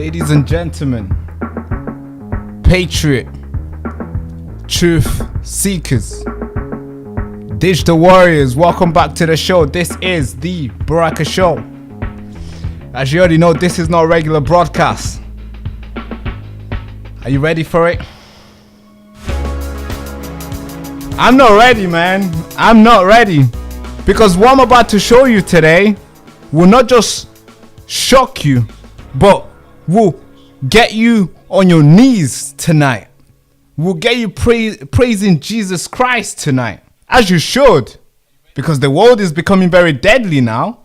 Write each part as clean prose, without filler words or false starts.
Ladies and gentlemen, patriot, truth seekers, digital warriors, welcome back to the show. This is the Baraka Show. As you already know, this is not a regular broadcast. Are you ready for it? I'm not ready, man. I'm not ready. Because what I'm about to show you today will not just shock you, but will get you on your knees tonight. Will get you praising Jesus Christ tonight. As you should. Because the world is becoming very deadly now.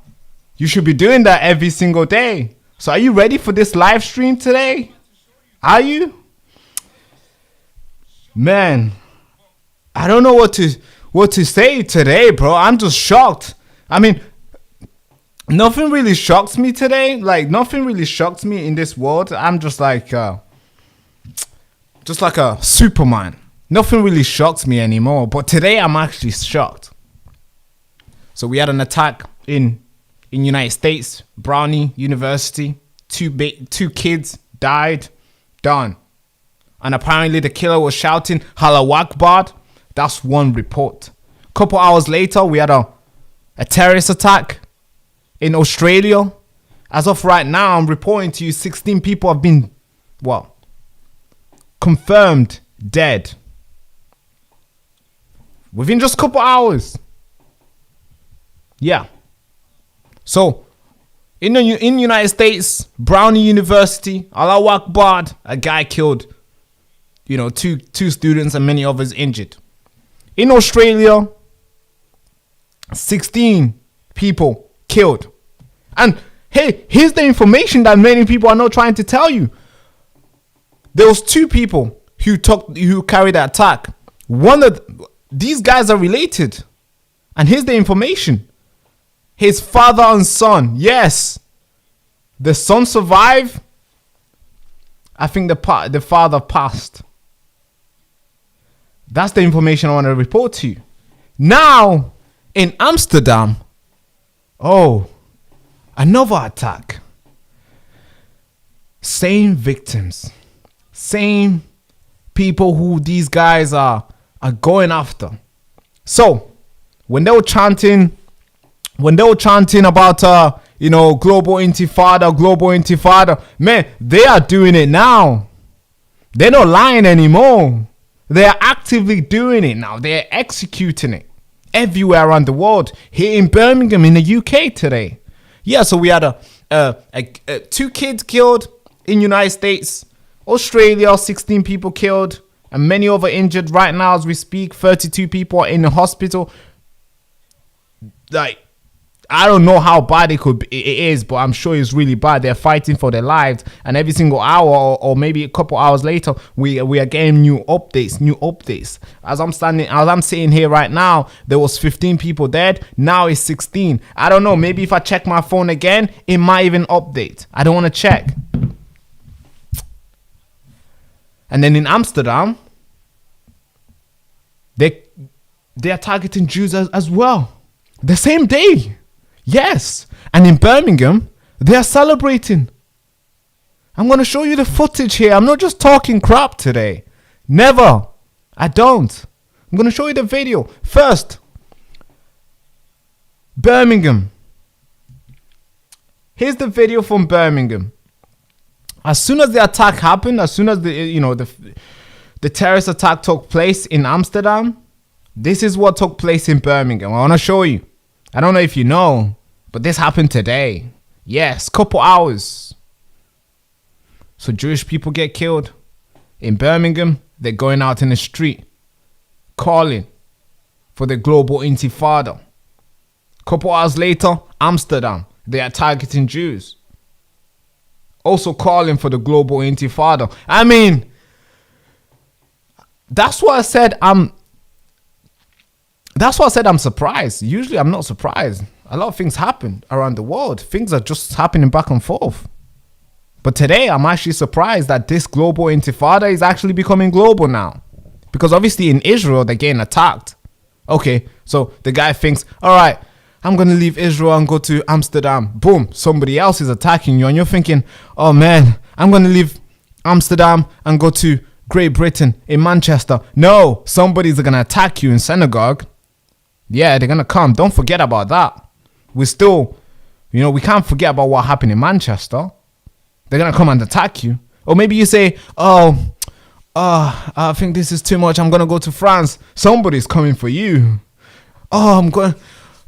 You should be doing that every single day. So are you ready for this live stream today? Are you? Man, I don't know what to say today, bro. I'm just shocked. I mean, nothing really shocks me today. Like, nothing really shocks me in this world. I'm just like a Superman. Nothing really shocks me anymore. But today, I'm actually shocked. So we had an attack in United States, Brownie University. Two kids died. Done. And apparently the killer was shouting "Allahu Akbar." That's one report. Couple hours later, we had a terrorist attack in Australia. As of right now, I'm reporting to you 16 people have been, confirmed dead. Within just a couple hours. Yeah. So, in the United States, Brownie University, Allahu Akbar, a guy killed, two students and many others injured. In Australia, 16 people killed. And hey, here's the information that many people are not trying to tell you. There was two people who carried the attack. These guys are related. And here's the information. His father and son. Yes. The son survived. I think the father passed. That's the information I want to report to you. Now, in Amsterdam, another attack. Same victims. Same people who these guys are going after. So, when they were chanting about global intifada, man, they are doing it now. They're not lying anymore. They're actively doing it now. They're executing it everywhere around the world. Here in Birmingham, in the UK today. Yeah, so we had two kids killed in United States. Australia, 16 people killed. And many other injured right now as we speak. 32 people are in the hospital. Like, I don't know how bad it is, but I'm sure it's really bad. They're fighting for their lives, and every single hour or maybe a couple hours later, we are getting new updates. As I'm sitting here right now, there was 15 people dead. Now it's 16. I don't know. Maybe if I check my phone again, it might even update. I don't want to check. And then in Amsterdam, they are targeting Jews as well. The same day. Yes. And in Birmingham, they are celebrating. I'm going to show you the footage here. I'm not just talking crap today. Never. I don't. I'm going to show you the video. First, Birmingham. Here's the video from Birmingham. As soon as the attack happened, as soon as the terrorist attack took place in Amsterdam, this is what took place in Birmingham. I want to show you. I don't know if you know, but this happened today. Yes, couple hours. So Jewish people get killed. In Birmingham, they're going out in the street, calling for the global intifada. Couple hours later, Amsterdam, they are targeting Jews. Also calling for the global intifada. I mean, that's why I said I'm surprised. Usually I'm not surprised. A lot of things happen around the world. Things are just happening back and forth. But today I'm actually surprised that this global intifada is actually becoming global now. Because obviously in Israel they're getting attacked. Okay, so the guy thinks, all right, I'm going to leave Israel and go to Amsterdam. Boom, somebody else is attacking you. And you're thinking, oh man, I'm going to leave Amsterdam and go to Great Britain in Manchester. No, somebody's going to attack you in synagogue. Yeah, they're going to come. Don't forget about that. We still, we can't forget about what happened in Manchester. They're going to come and attack you. Or maybe you say, I think this is too much. I'm going to go to France. Somebody's coming for you. Oh, I'm going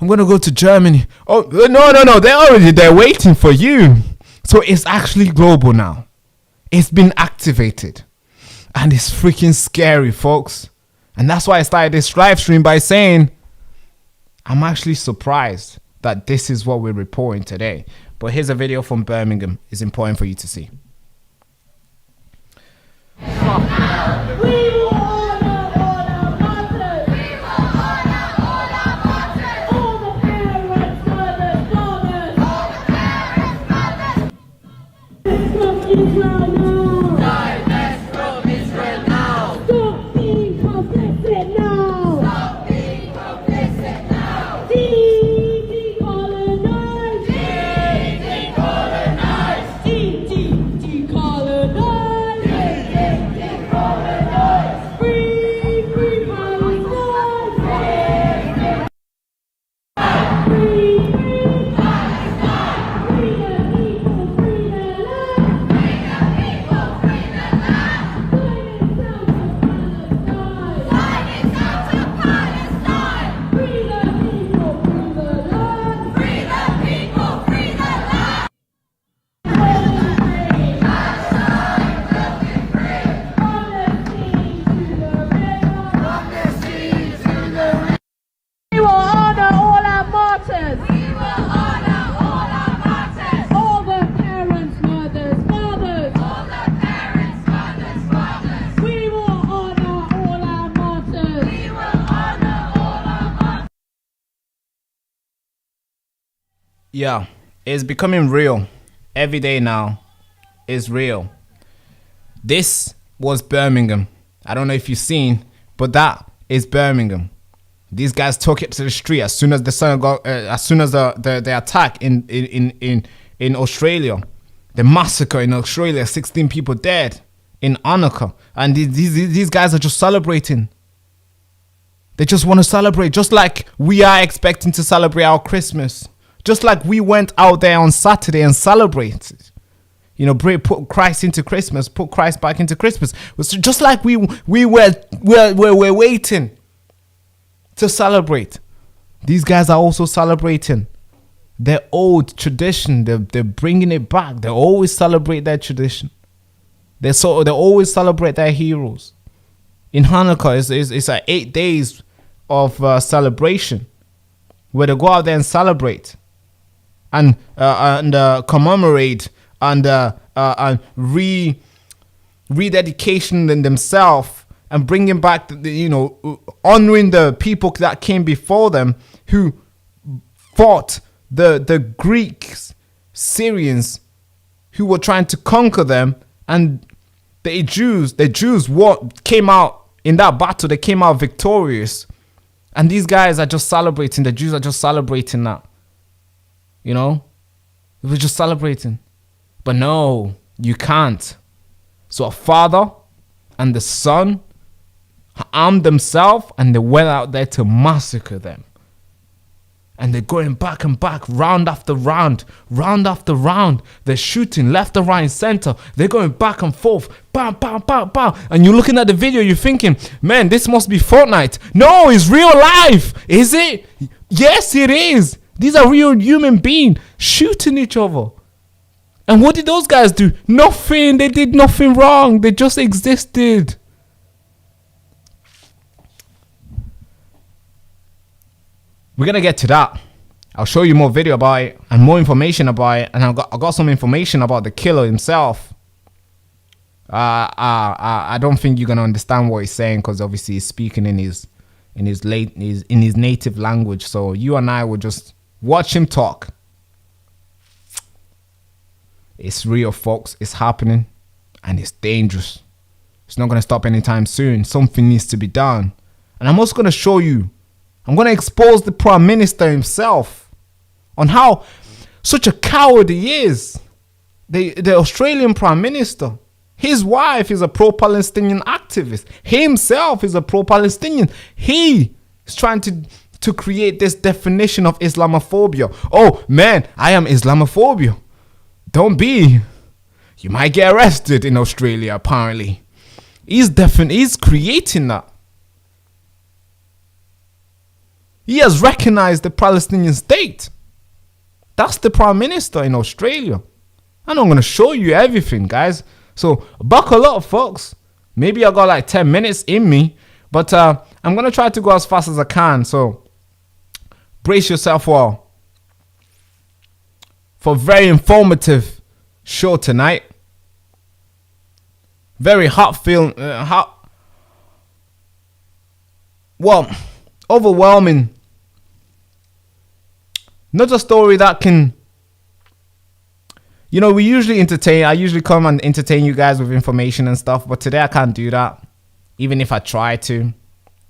to go to Germany. Oh, no. They're waiting for you. So it's actually global now. It's been activated. And it's freaking scary, folks. And that's why I started this live stream by saying, I'm actually surprised that this is what we're reporting today. But here's a video from Birmingham. It's important for you to see. Yeah, it's becoming real. Every day now is real. This was Birmingham. I don't know if you've seen, but that is Birmingham. These guys took it to the street as soon as the synagogue, as soon as the attack in Australia, the massacre in Australia, 16 people dead in Hanukkah, and these guys are just celebrating. They just want to celebrate, just like we are expecting to celebrate our Christmas. Just like we went out there on Saturday and celebrated, put Christ into Christmas, put Christ back into Christmas. Just like we were waiting to celebrate. These guys are also celebrating their old tradition. They're bringing it back. They always celebrate their tradition. They always celebrate their heroes. In Hanukkah, it's 8 days of celebration where they go out there and celebrate. And commemorate and rededication in themselves and bringing back honoring the people that came before them who fought the Greeks, Syrians who were trying to conquer them, and the Jews what came out in that battle. They came out victorious, and these guys are just celebrating. The Jews are just celebrating that. We're just celebrating. But no, you can't. So a father and the son armed themselves and they went out there to massacre them. And they're going back and back, round after round, round after round. They're shooting left and right, center. They're going back and forth, bam, bam, bam, bam. And you're looking at the video, you're thinking, man, this must be Fortnite. No, it's real life. Is it? Yes, it is. These are real human beings shooting each other. And what did those guys do? Nothing. They did nothing wrong. They just existed. We're going to get to that. I'll show you more video about it and more information about it. And I got some information about the killer himself. I don't think you're going to understand what he's saying because obviously he's speaking in his native language. So you and I will just watch him talk. It's real, folks. It's happening and it's dangerous. It's not going to stop anytime soon. Something needs to be done. And I'm also going to show you. I'm going to expose the Prime Minister himself on how such a coward he is. the Australian Prime Minister, his wife is a pro-Palestinian activist. He himself is a pro-Palestinian. He is trying to create this definition of Islamophobia. Oh man, I am Islamophobia. Don't be. You might get arrested in Australia, apparently. He's creating that. He has recognized the Palestinian state. That's the Prime Minister in Australia. And I'm going to show you everything, guys. So buckle up, folks. Maybe I got like 10 minutes in me. But I'm going to try to go as fast as I can. So brace yourself for a very informative show tonight. Very overwhelming. Not a story that can, we usually I usually come and entertain you guys with information and stuff, but today I can't do that. Even if I try to,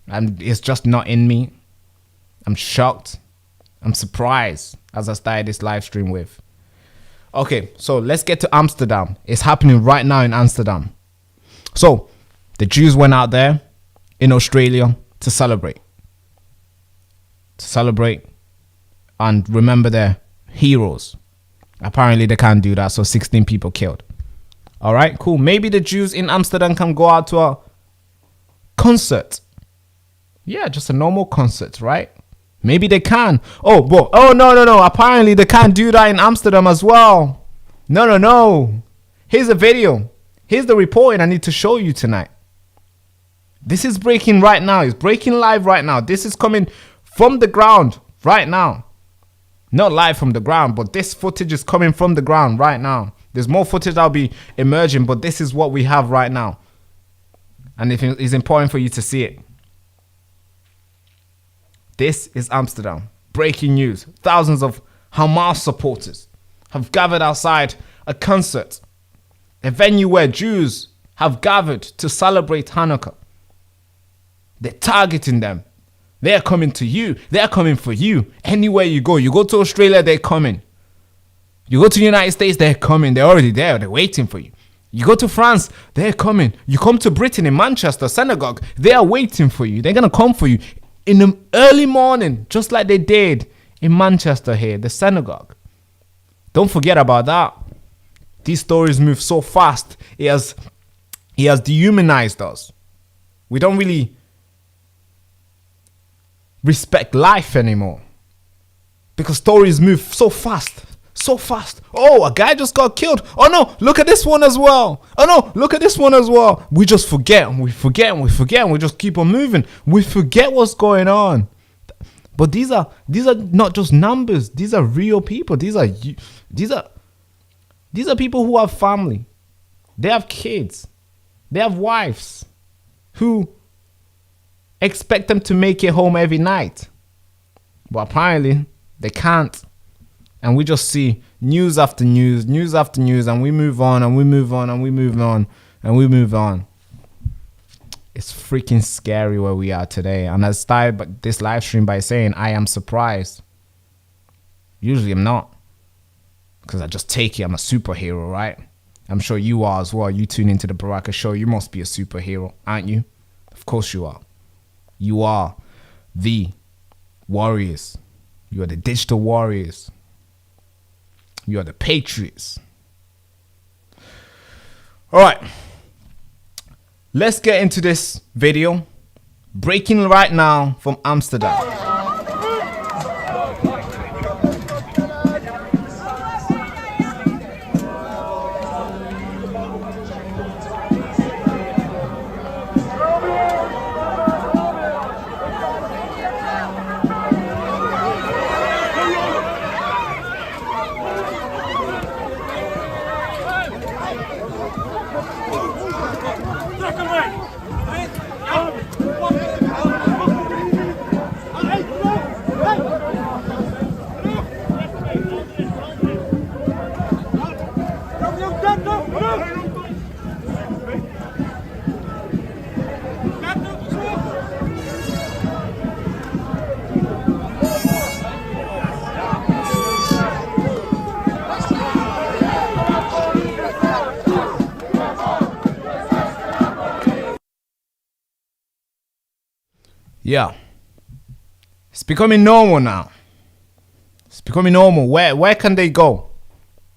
it's just not in me. I'm shocked. I'm surprised as I started this live stream with. Okay, so let's get to Amsterdam. It's happening right now in Amsterdam. So the Jews went out there in Australia to celebrate. And remember their heroes. Apparently they can't do that, so 16 people killed. All right, cool. Maybe the Jews in Amsterdam can go out to a concert. Yeah, just a normal concert, right? Maybe they can. No. Apparently they can't do that in Amsterdam as well. No. Here's a video. Here's the reporting I need to show you tonight. This is breaking right now. It's breaking live right now. This is coming from the ground right now. Not live from the ground, but this footage is coming from the ground right now. There's more footage that'll be emerging, but this is what we have right now. And it's important for you to see it. This is Amsterdam. Breaking news. Thousands of Hamas supporters have gathered outside a concert, a venue where Jews have gathered to celebrate Hanukkah. They're targeting them. They're coming to you. They're coming for you. Anywhere you go to Australia, they're coming. You go to the United States, they're coming. They're already there. They're waiting for you. You go to France, they're coming. You come to Britain in Manchester synagogue, they are waiting for you. They're going to come for you in the early morning, just like they did in Manchester here, the synagogue. Don't forget about that. These stories move so fast. He has dehumanized us. We don't really respect life anymore because stories move so fast. Oh, a guy just got killed. Oh no, look at this one as well. Oh no, look at this one as well. We just forget and we just keep on moving. We forget what's going on. But these are not just numbers. These are real people. These are people who have family. They have kids. They have wives who expect them to make it home every night. But apparently they can't. And we just see news after news, and we move on, and we move on, and we move on, and we move on. It's freaking scary where we are today. And I started this live stream by saying I am surprised. Usually I'm not. Because I just take it. I'm a superhero, right? I'm sure you are as well. You tune into the Baraka show. You must be a superhero, aren't you? Of course you are. You are the warriors. You are the digital warriors. You are the patriots. All right. Let's get into this video. Breaking right now from Amsterdam. Yeah. It's becoming normal now. It's becoming normal. Where can they go?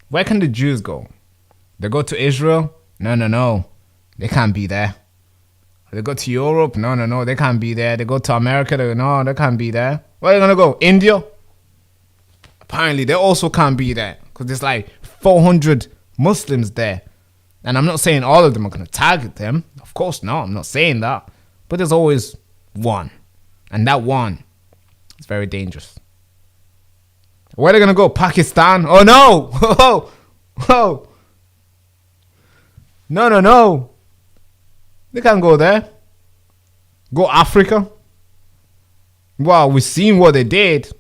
Where can the Jews go? They go to Israel? No. They can't be there. They go to Europe? No. They can't be there. They go to America? No, they can't be there. Where are they going to go? India? Apparently, they also can't be there. Because there's like 400 Muslims there. And I'm not saying all of them are going to target them. Of course not. I'm not saying that. But there's always one. And that one is very dangerous. Where are they going to go? Pakistan? Oh, no. Oh. No. They can't go there. Go Africa. Well, we've seen what they did.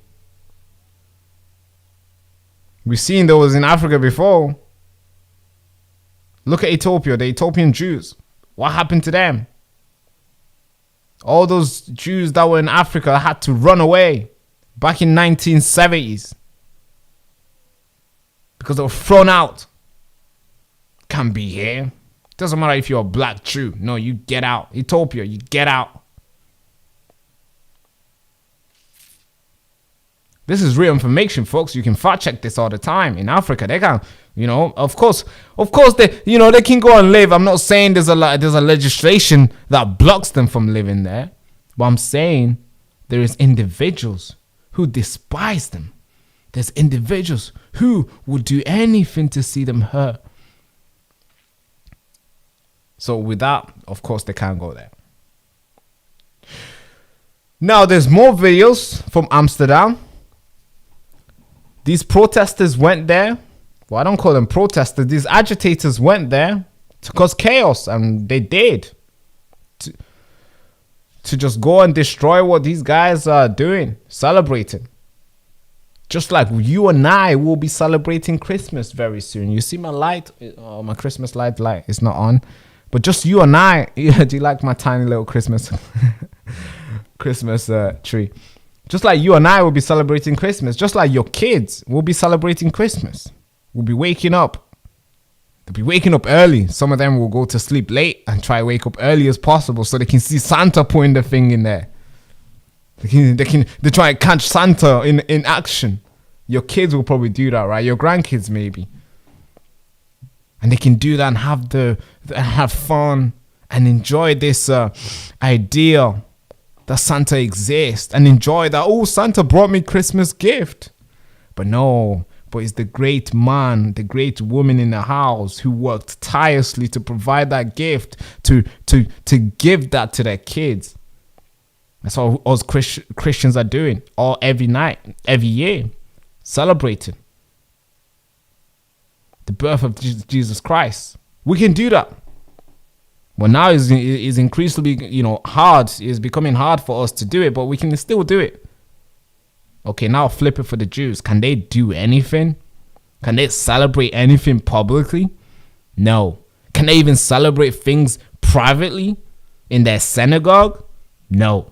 We've seen that was in Africa before. Look at Ethiopia, the Ethiopian Jews. What happened to them? All those Jews that were in Africa had to run away back in 1970s because they were thrown out. Can't be here. Doesn't matter if you're a black Jew. No, you get out. Ethiopia, you get out. This is real information, folks. You can fact check this all the time. In Africa, they can, of course, they, they can go and live. I'm not saying there's a legislation that blocks them from living there, but I'm saying there is individuals who despise them. There's individuals who would do anything to see them hurt. So with that, of course, they can't go there. Now, there's more videos from Amsterdam. These protesters went there. Well, I don't call them protesters. These agitators went there to cause chaos, and they did. To just go and destroy what these guys are doing, celebrating. Just like you and I will be celebrating Christmas very soon. You see my light? Oh, my Christmas light is not on. But just you and I. Do you like my tiny little Christmas tree? Just like you and I will be celebrating Christmas. Just like your kids will be celebrating Christmas. We'll be waking up. They'll be waking up early. Some of them will go to sleep late and try to wake up early as possible so they can see Santa putting the thing in there. They try to catch Santa in action. Your kids will probably do that, right? Your grandkids maybe. And they can do that and have fun and enjoy this idea that Santa exists and enjoy that. Oh, Santa brought me Christmas gift. But no, it's the great man, the great woman in the house who worked tirelessly to provide that gift, to give that to their kids. That's what us Christians are doing every night, every year, celebrating the birth of Jesus Christ. We can do that. Well, now is increasingly, hard. It's becoming hard for us to do it, but we can still do it. Okay, now flip it for the Jews. Can they do anything? Can they celebrate anything publicly? No. Can they even celebrate things privately in their synagogue? No.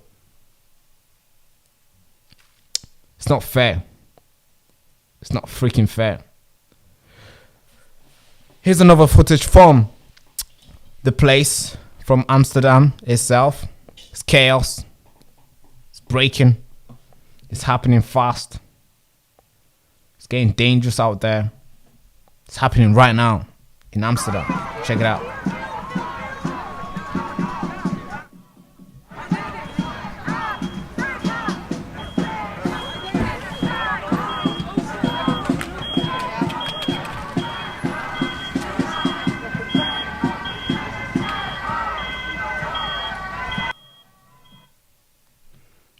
It's not fair. It's not freaking fair. Here's another footage from the place, from Amsterdam itself. It's chaos. It's breaking. It's happening fast. It's getting dangerous out there. It's happening right now in Amsterdam. Check it out.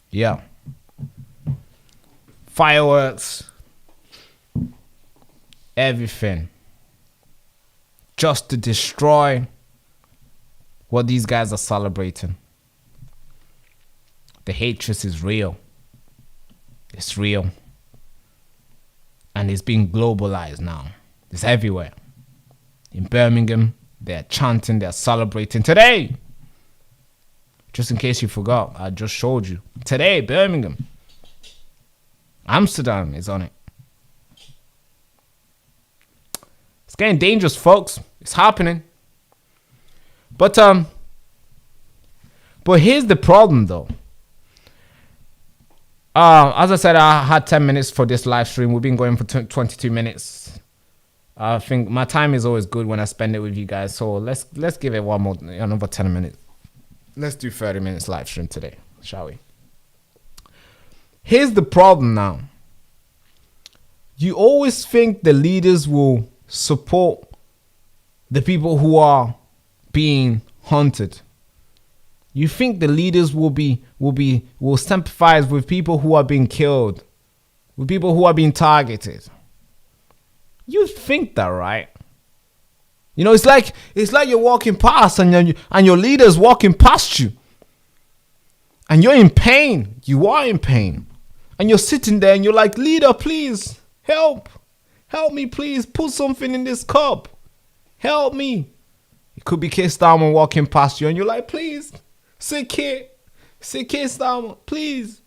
Yeah. Fireworks. Everything. Just to destroy what these guys are celebrating. The hatred is real. It's real. And it's being globalized now. It's everywhere. In Birmingham, they're chanting, they're celebrating today. Just in case you forgot, I just showed you. Today, Birmingham. Amsterdam is on it. It's getting dangerous, folks. It's happening. But here's the problem, though. As I said, I had 10 minutes for this live stream. We've been going for 22 minutes. I think my time is always good when I spend it with you guys. So let's give it another 10 minutes. Let's do 30 minutes live stream today, shall we? Here's the problem now. You always think the leaders will support the people who are being hunted. You think the leaders will sympathize with people who are being killed, with people who are being targeted. You think that, right? You know, it's like you're walking past and your leader's walking past you. And you're in pain. You are in pain. And you're sitting there and you're like, leader, please, help. Help me, please. Put something in this cup. Help me. It could be Keir Starmer walking past you and you're like, please, say Keir Starmer, please.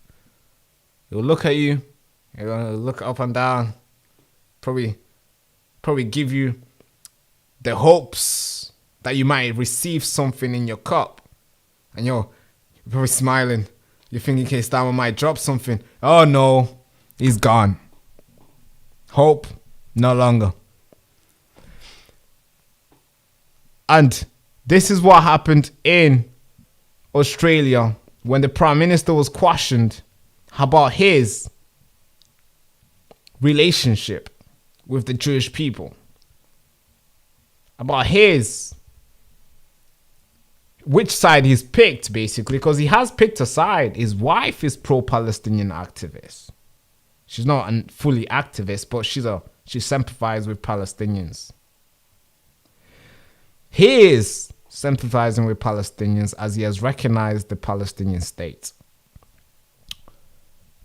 He'll look at you. He'll look up and down. Probably give you the hopes that you might receive something in your cup. And you're probably smiling. You're thinking Keir Starmer might drop something. Oh no, he's gone. Hope, no longer. And this is what happened in Australia when the Prime Minister was questioned about his relationship with the Jewish people. About which side he's picked, basically, because he has picked a side. His wife is pro-Palestinian activist. She's not a fully activist, but she sympathizes with Palestinians. He is sympathizing with Palestinians as he has recognized the Palestinian state.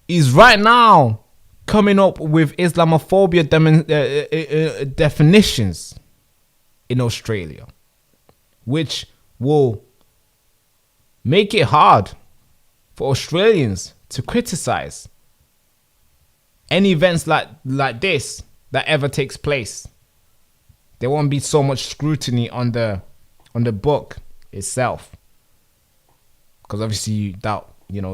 He's right now coming up with Islamophobia definitions in Australia, which will make it hard for Australians to criticize any events like this that ever takes place. There won't be so much scrutiny on the book itself, because obviously you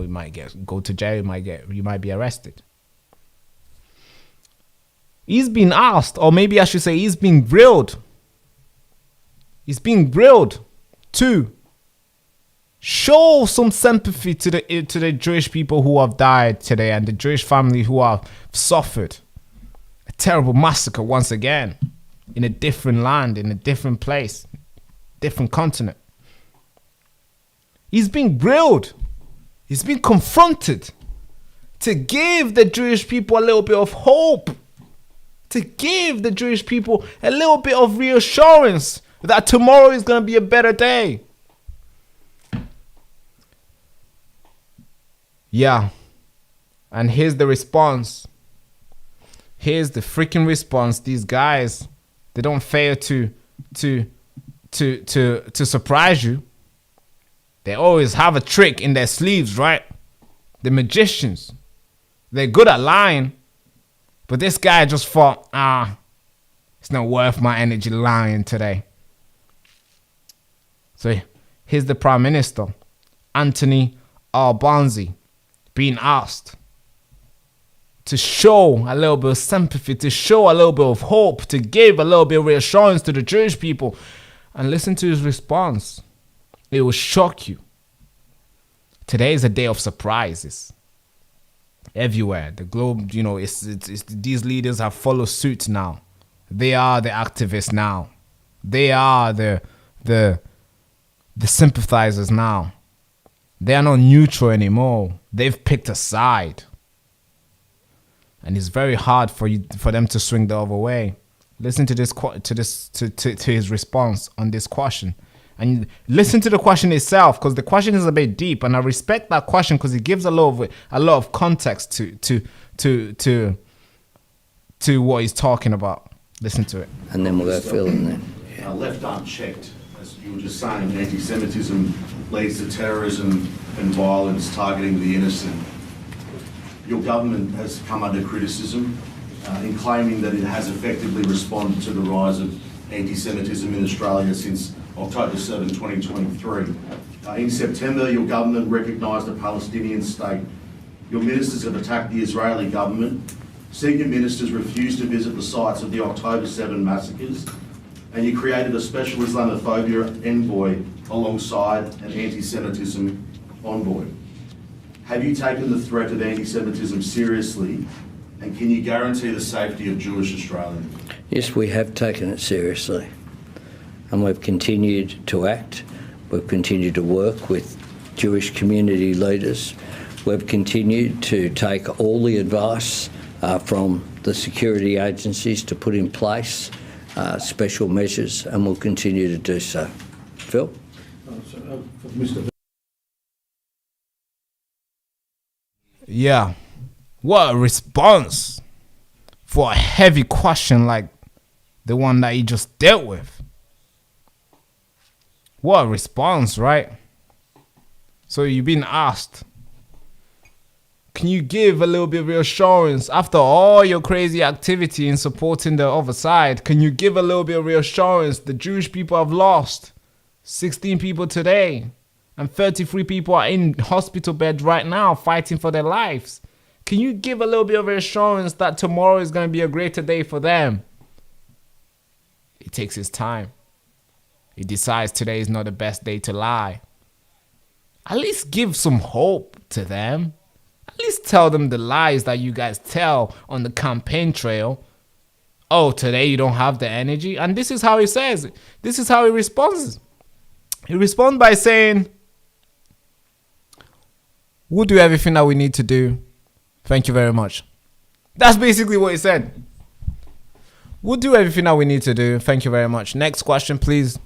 might go to jail, you might be arrested. He's been asked, or maybe I should say he's been grilled. He's being grilled to show some sympathy to the Jewish people who have died today and the Jewish family who have suffered a terrible massacre once again in a different land, in a different place, different continent. He's been grilled. He's been confronted to give the Jewish people a little bit of hope, to give the Jewish people a little bit of reassurance that tomorrow is going to be a better day. Yeah. And here's the response. Here's the freaking response. These guys, they don't fail to surprise you. They always have a trick in their sleeves, right? The magicians. They're good at lying. But this guy just thought, it's not worth my energy lying today. So here's the Prime Minister, Anthony Albanese, being asked to show a little bit of sympathy, to show a little bit of hope, to give a little bit of reassurance to the Jewish people. And listen to his response. It will shock you. Today is a day of surprises. Everywhere, the globe, it's these leaders have followed suit now. They are the activists now. They are the sympathizers now. They are not neutral anymore. They've picked a side, and it's very hard for them to swing the other way. Listen to his response on this question, and listen to the question itself, because the question is a bit deep, and I respect that question because it gives a lot of context to what he's talking about. Listen to it, and then we'll go feeling then. Left unchecked, as you were just saying, anti-Semitism leads to terrorism and violence targeting the innocent. Your government has come under criticism in claiming that it has effectively responded to the rise of anti-Semitism in Australia since October 7, 2023. In September, your government recognised a Palestinian state. Your ministers have attacked the Israeli government. Senior ministers refused to visit the sites of the October 7 massacres. And you created a special Islamophobia envoy alongside an anti-Semitism envoy. Have you taken the threat of anti-Semitism seriously, and can you guarantee the safety of Jewish Australians? Yes, we have taken it seriously, and we've continued to act. We've continued to work with Jewish community leaders. We've continued to take all the advice from the security agencies to put in place special measures, and we'll continue to do so. Phil? Yeah. What a response for a heavy question like the one that he just dealt with. What a response, right? So you've been asked, can you give a little bit of reassurance after all your crazy activity in supporting the other side? Can you give a little bit of reassurance? The Jewish people have lost 16 people today, and 33 people are in hospital beds right now fighting for their lives. Can you give a little bit of reassurance that tomorrow is going to be a greater day for them? He takes his time. He decides today is not the best day to lie. At least give some hope to them. At least tell them the lies that you guys tell on the campaign trail. Oh, today you don't have the energy. And this is how he says it. This is how he responds. He responds by saying, we'll do everything that we need to do. Thank you very much. That's basically what he said. We'll do everything that we need to do. Thank you very much. Next question, please.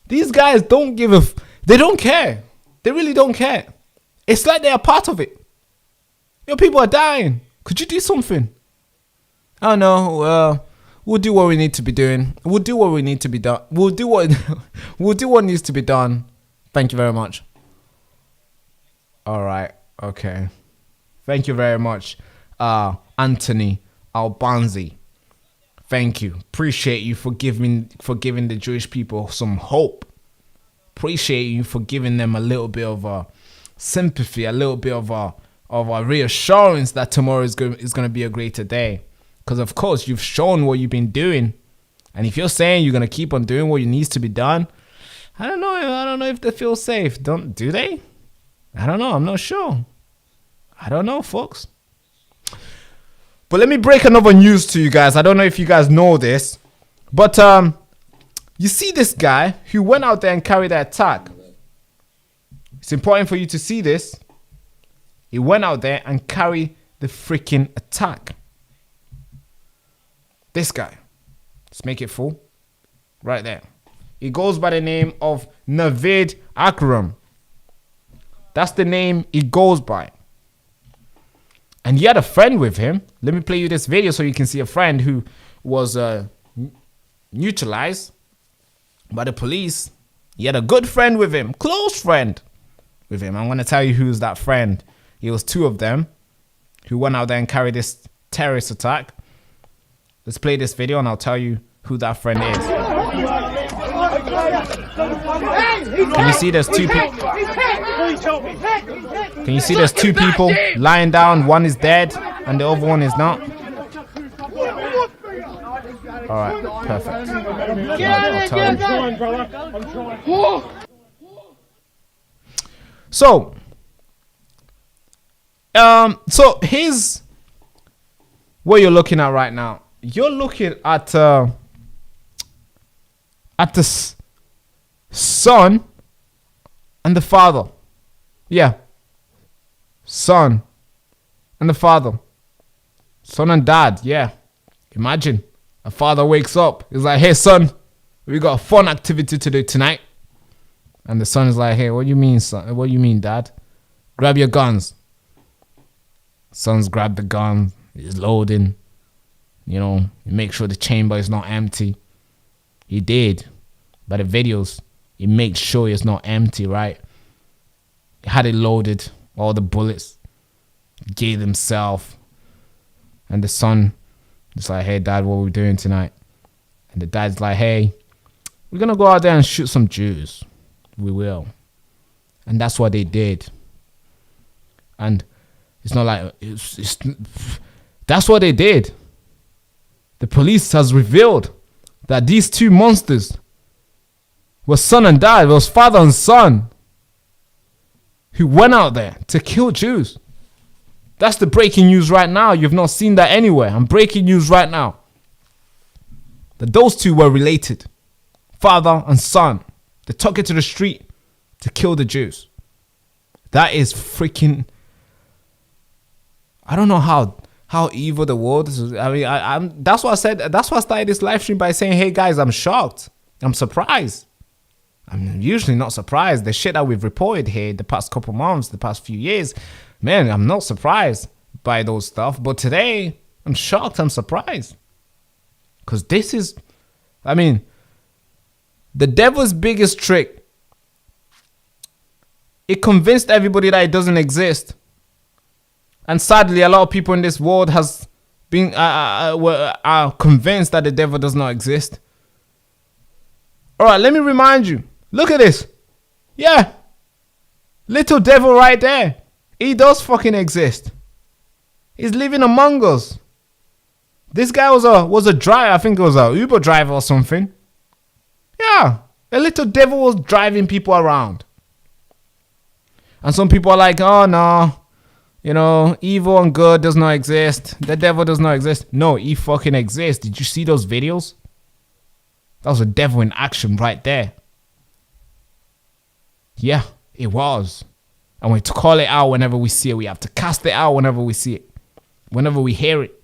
These guys don't give a... They don't care. They really don't care. It's like they are part of it. Your people are dying. Could you do something? I don't know. We'll do what we need to be doing. We'll do what we need to be done. We'll do what needs to be done. Thank you very much. All right. Okay. Thank you very much, Anthony Albanzi. Thank you. Appreciate you for giving the Jewish people some hope. Appreciate you for giving them a little bit of sympathy, a little bit of a reassurance that tomorrow is going to be a greater day. Because of course you've shown what you've been doing, and if you're saying you're going to keep on doing what needs to be done, I don't know if they feel safe. Do they? I don't know. I'm not sure. I don't know, folks. But let me break another news to you guys. I don't know if you guys know this, but you see this guy who went out there and carried that attack. It's important for you to see this. He went out there and carried the freaking attack. This guy. Let's make it full. Right there. He goes by the name of Navid Akram. That's the name he goes by. And he had a friend with him. Let me play you this video so you can see a friend who was neutralized by the police. He had a good friend with him, close friend with him. I'm going to tell you who's that friend. It was two of them who went out there and carried this terrorist attack. Let's play this video and I'll tell you who that friend is. Can you see there's two people? Can you see there's two people lying down? One is dead and the other one is not. All right, perfect. I'll tell you. So here's what you're looking at right now. You're looking at the son and the father. Yeah. Son and the father. Son and dad, yeah. Imagine a father wakes up. He's like, hey, son, we got a fun activity to do tonight. And the son is like, hey, what do you mean, son? What do you mean, dad? Grab your guns. Son's grabbed the gun. He's loading. You know, make sure the chamber is not empty. He did. By the videos, he made sure it's not empty, right? He had it loaded, all the bullets. He gave himself. And the son is like, hey, dad, what are we doing tonight? And the dad's like, hey, we're going to go out there and shoot some Jews. We will. And that's what they did. And It's not like that's what they did. The police has revealed that these two monsters were son and dad. It was father and son who went out there to kill Jews. That's the breaking news right now. You've not seen that anywhere. I'm breaking news right now. That those two were related. Father and son. They took it to the street to kill the Jews. That is freaking... I don't know how evil the world is. I mean, I'm. That's what I said. That's why I started this live stream by saying, hey guys, I'm shocked. I'm surprised. I'm usually not surprised. The shit that we've reported here the past couple months, the past few years, man, I'm not surprised by those stuff. But today, I'm shocked. I'm surprised. Because this is, I mean, the devil's biggest trick. It convinced everybody that it doesn't exist. And sadly, a lot of people in this world has been are convinced that the devil does not exist. All right, let me remind you. Look at this. Yeah. Little devil right there. He does fucking exist. He's living among us. This guy was a driver. I think it was a Uber driver or something. Yeah. A little devil was driving people around. And some people are like, oh no. You know, evil and good does not exist. The devil does not exist. No, he fucking exists. Did you see those videos? That was a devil in action right there. Yeah, it was. And we have to call it out whenever we see it. We have to cast it out whenever we see it. Whenever we hear it.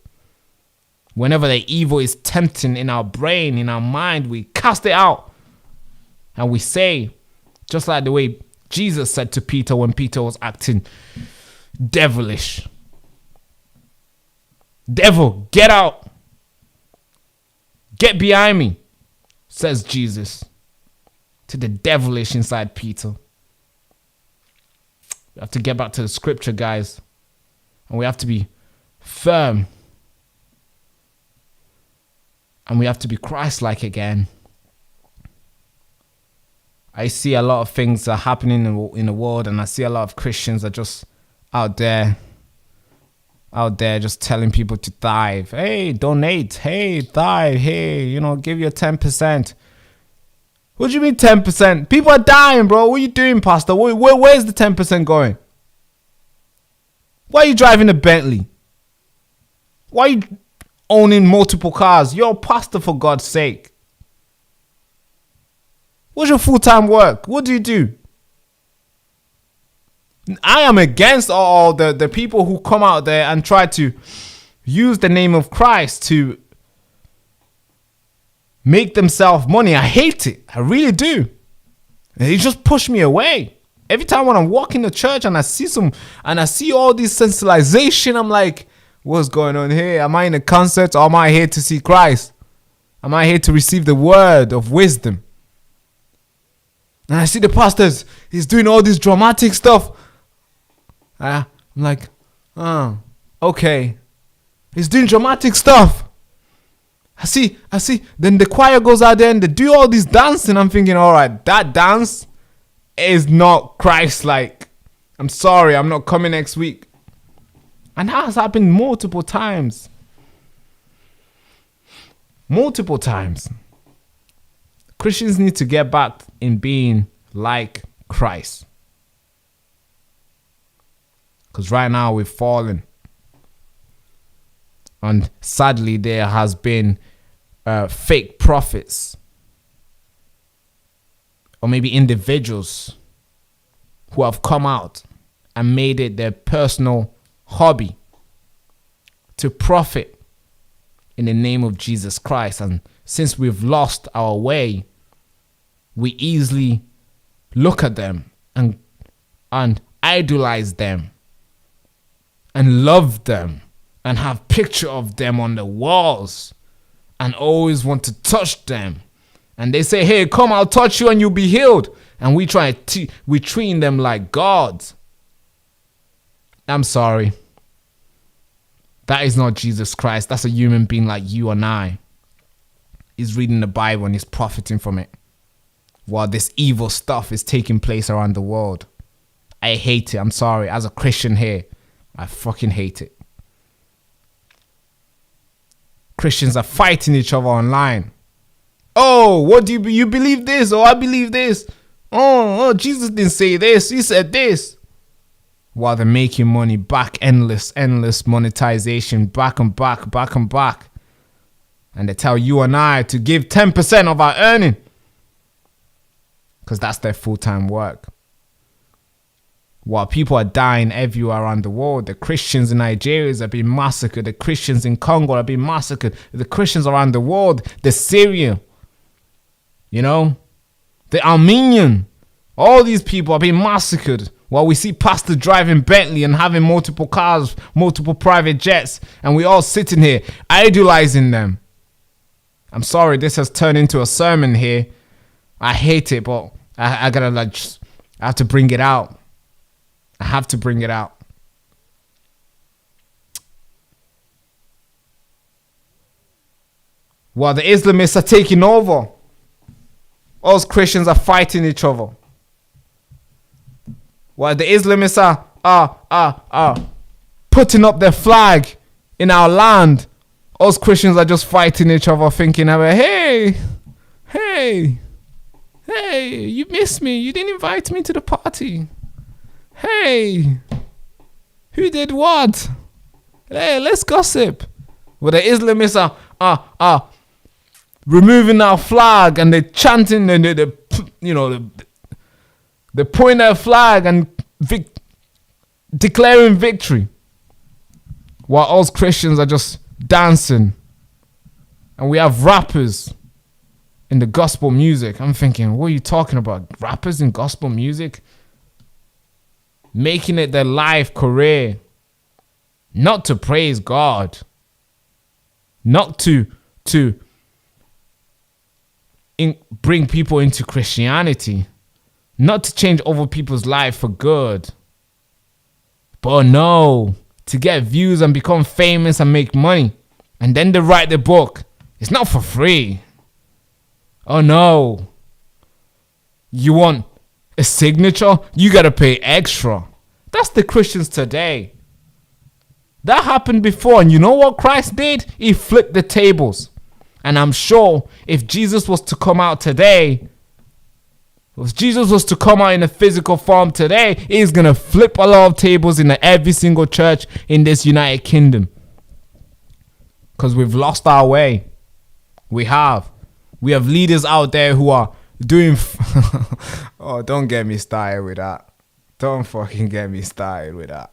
Whenever the evil is tempting in our brain, in our mind, we cast it out. And we say, just like the way Jesus said to Peter when Peter was acting devilish. Devil, get out. Get behind me, says Jesus to the devilish inside Peter. We have to get back to the scripture, guys. And we have to be firm. And we have to be Christ-like again. I see a lot of things are happening in the world, and I see a lot of Christians are just out there just telling people to tithe. Hey, donate. Hey, tithe. Hey, give your 10%. What do you mean 10%? People are dying, bro. What are you doing, pastor? Where's the 10% going? Why are you driving a Bentley? Why are you owning multiple cars? You're a pastor, for God's sake. What's your full-time work? What do you do? I am against all the people who come out there and try to use the name of Christ to make themselves money. I hate it. I really do. And it just pushed me away. Every time when I'm walking the church and I see all this sensationalization, I'm like, what's going on here? Am I in a concert, or am I here to see Christ? Am I here to receive the word of wisdom? And I see the pastors, he's doing all this dramatic stuff. I'm like, oh, okay. He's doing dramatic stuff. I see. Then the choir goes out there and they do all this dancing. I'm thinking, all right, that dance is not Christ-like. I'm sorry, I'm not coming next week. And that has happened multiple times. Multiple times. Christians need to get back in being like Christ. Because right now we've fallen. And sadly, there has been fake prophets. Or maybe individuals who have come out and made it their personal hobby to profit in the name of Jesus Christ. And since we've lost our way, we easily look at them and idolize them and love them and have picture of them on the walls and always want to touch them. And they say, hey, come, I'll touch you and you'll be healed. And we treat them like gods. I'm sorry. That is not Jesus Christ. That's a human being like you and I. He's reading the Bible and he's profiting from it, while this evil stuff is taking place around the world. I hate it. I'm sorry. As a Christian here, I fucking hate it. Christians are fighting each other online. Oh, what do you believe this? Oh, I believe this. Oh, Jesus didn't say this. He said this. While they're making money back, endless monetization, back and back. And they tell you and I to give 10% of our earning. Because that's their full-time work. While people are dying everywhere around the world, the Christians in Nigeria are being massacred. The Christians in Congo are being massacred. The Christians around the world, the Syria, the Armenian, all these people are being massacred. While we see pastors driving Bentley and having multiple cars, multiple private jets, and we all sitting here idolizing them. I'm sorry, this has turned into a sermon here. I hate it, but I gotta I have to bring it out. I have to bring it out. While the Islamists are taking over, us Christians are fighting each other. While the Islamists are putting up their flag in our land, us Christians are just fighting each other, thinking, hey, you missed me. You didn't invite me to the party. Hey, who did what? Hey, let's gossip. Well, the Islamists are removing our flag and they're chanting and they point their flag and declaring victory, while us Christians are just dancing. And we have rappers in the gospel music. I'm thinking, what are you talking about? Rappers in gospel music? Making it their life career, not to praise God, not to bring people into Christianity, not to change other people's life for good, but no, to get views and become famous and make money. And then they write the book. It's not for free. Oh no. You want a signature? You gotta pay extra. That's the Christians today. That happened before, and you know what Christ did? He flipped the tables. And I'm sure if Jesus was to come out today, if Jesus was to come out in a physical form today, he's gonna flip a lot of tables in every single church in this United Kingdom. Because we've lost our way. We have leaders out there who are doing oh, don't get me started with that. Don't fucking get me started with that.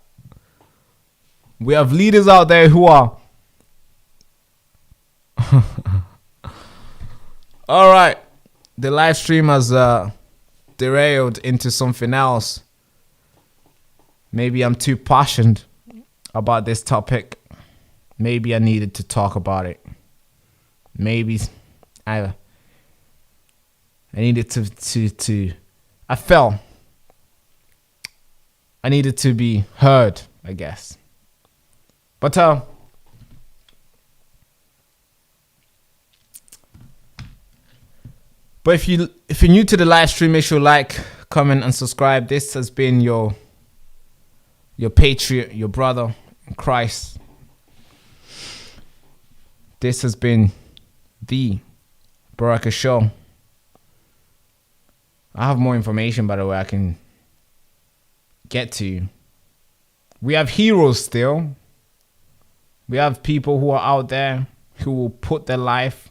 We have leaders out there who are alright. The live stream has derailed into something else. Maybe I'm too passionate about this topic. Maybe I needed to talk about it. Maybe I needed to I needed to be heard, I guess. But if you're new to the live stream, make sure you like, comment, and subscribe. This has been your patriot, your brother in Christ. This has been the Baraka Show. I have more information, by the way, I can get to you. We have heroes still. We have people who are out there who will put their life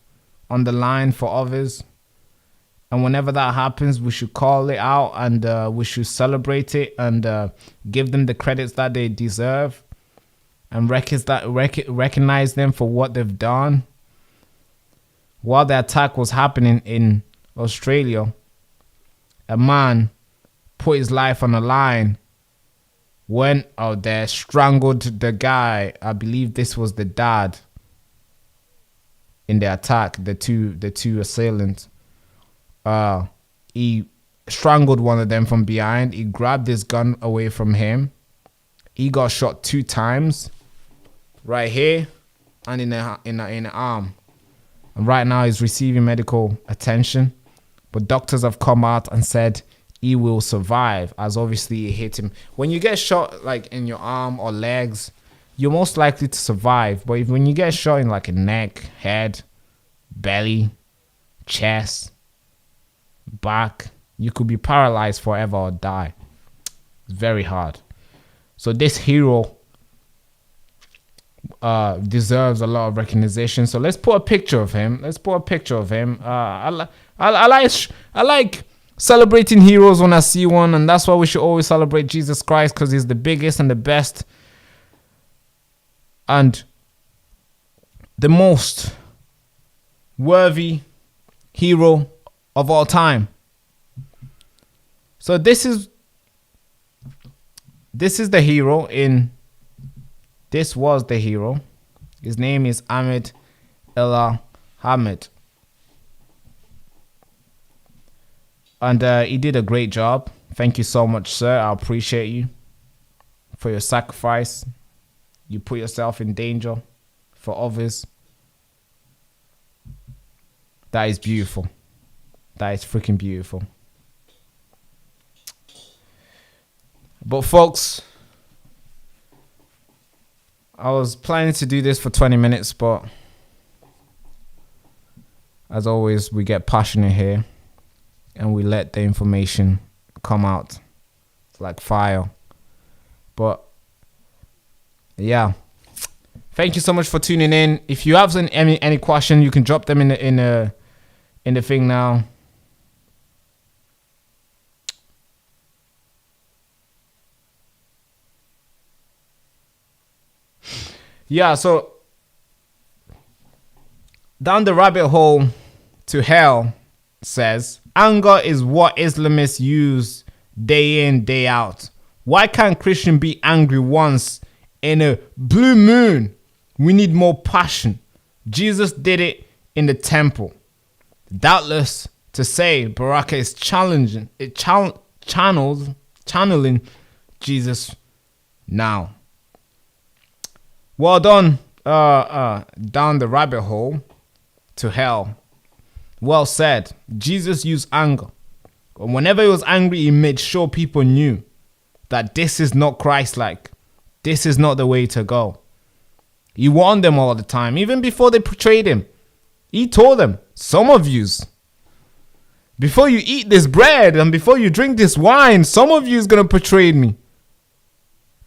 on the line for others. And whenever that happens, we should call it out and we should celebrate it and give them the credits that they deserve and recognize them for what they've done. While the attack was happening in Australia, a man put his life on the line, went out there, strangled the guy. I believe this was the dad in the attack, the two assailants. He strangled one of them from behind. He grabbed his gun away from him. He got shot 2 times, right here and in the arm. And right now he's receiving medical attention. But doctors have come out and said he will survive, as obviously it hit him. When you get shot like in your arm or legs, you're most likely to survive. But when you get shot in like a neck, head, belly, chest, back, you could be paralyzed forever or die. It's very hard. So this hero deserves a lot of recognition. So let's put a picture of him. I like celebrating heroes when I see one, and that's why we should always celebrate Jesus Christ, because he's the biggest and the best and the most worthy hero of all time. So this is the hero this was the hero. His name is Ahmed Ella Hamid. And he did a great job. Thank you so much, sir. I appreciate you for your sacrifice. You put yourself in danger for others. That is beautiful. That is freaking beautiful. But folks, I was planning to do this for 20 minutes, but as always, we get passionate here and we let the information come out like fire. But yeah, thank you so much for tuning in. If you have any question, you can drop them in the thing now. Yeah, so Down the Rabbit Hole to Hell says, anger is what Islamists use day in, day out. Why can't Christian be angry once in a blue moon? We need more passion. Jesus did it in the temple. Doubtless to say Baraka is channeling Jesus now. Well done, Down the Rabbit Hole to Hell. Well said. Jesus used anger. And whenever he was angry, he made sure people knew that this is not Christ-like. This is not the way to go. He warned them all the time, even before they portrayed him. He told them, some of yous, before you eat this bread and before you drink this wine, some of you is going to portray me.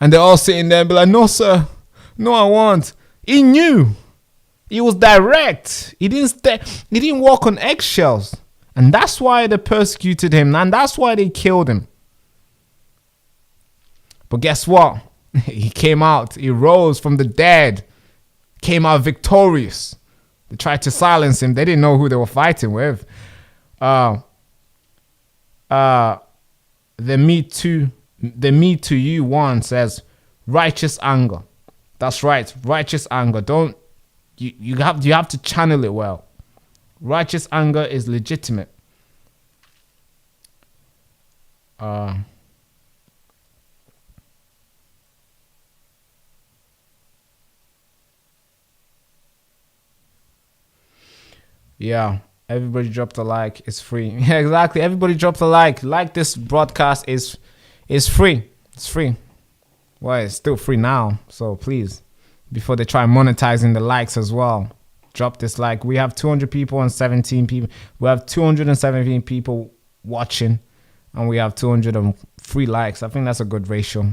And they're all sitting there and be like, no, sir. No, I won't. He knew. He was direct. He didn't walk on eggshells. And that's why they persecuted him. And that's why they killed him. But guess what? He came out. He rose from the dead. Came out victorious. They tried to silence him. They didn't know who they were fighting with. The Me Too You one says, righteous anger. That's right, righteous anger. You have to channel it well. Righteous anger is legitimate. Yeah, everybody dropped a like. It's free. Yeah, exactly. Everybody dropped a like. Like this broadcast is free. It's free. Well, it's still free now, so please, before they try monetizing the likes as well, drop this like. We have 200 people and 17 people. We have 217 people watching, and we have 203 likes. I think that's a good ratio.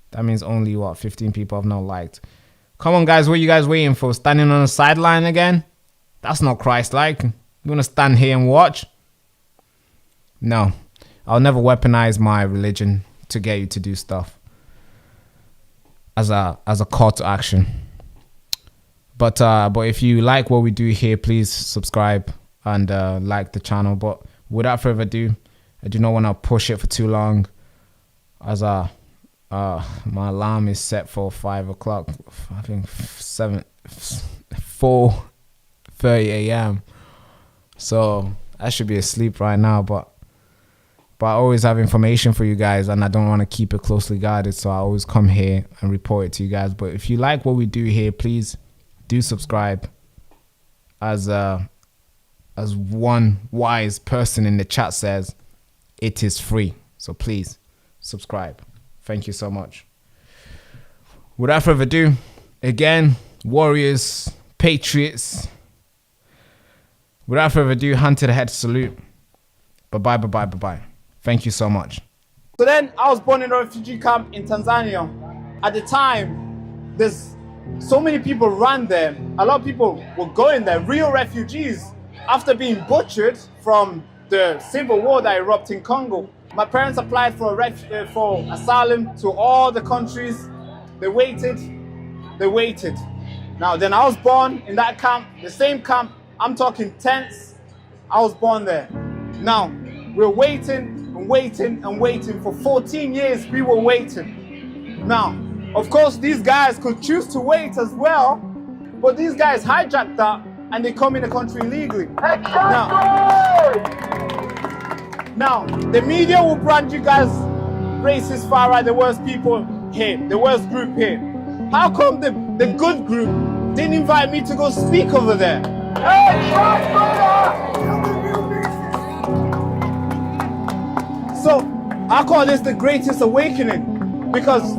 That means only, 15 people have not liked. Come on, guys. What are you guys waiting for? Standing on the sideline again? That's not Christ-like. You want to stand here and watch? No. I'll never weaponize my religion to get you to do stuff as a call to action. But if you like what we do here, please subscribe and like the channel. But without further ado, I do not want to push it for too long, as my alarm is set for 5 o'clock. I think 4:30 a.m. So I should be asleep right now, but I always have information for you guys, and I don't want to keep it closely guarded, so I always come here and report it to you guys. But if you like what we do here, please do subscribe. As one wise person in the chat says, It is free. So please subscribe. Thank you so much. Without further ado, again, warriors, patriots. Without further ado, hand to the head salute. Bye-bye, bye-bye, bye-bye. Thank you so much. So then I was born in a refugee camp in Tanzania. At the time, there's so many people ran there. A lot of people were going there, real refugees, after being butchered from the civil war that erupted in Congo. My parents applied for asylum to all the countries. They waited. Now, then I was born in that camp, the same camp. I'm talking tents. I was born there. Now, we're waiting and waiting and waiting. For 14 years, we were waiting. Now, of course, these guys could choose to wait as well, but these guys hijacked that and they come in the country illegally. Now, the media will brand you guys racist, far right, the worst people here, the worst group here. How come the good group didn't invite me to go speak over there? So I call this the greatest awakening because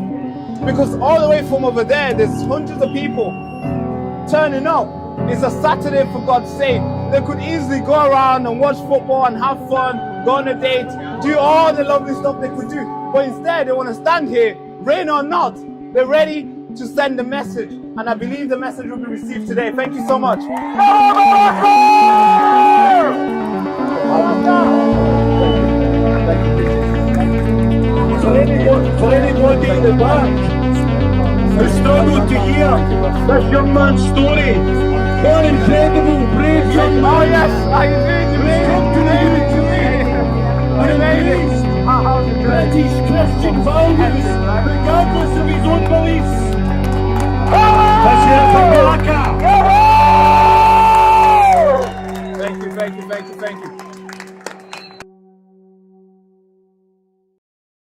all the way from over there, there's hundreds of people turning up. It's a Saturday, for God's sake. They could easily go around and watch football and have fun, go on a date, do all the lovely stuff they could do. But instead, they want to stand here, rain or not. They're ready to send a message. And I believe the message will be received today. Thank you so much. For anybody in the back who struggled to hear this young man's story, one incredible, brave young man. Oh yes, I agree. British Christian values.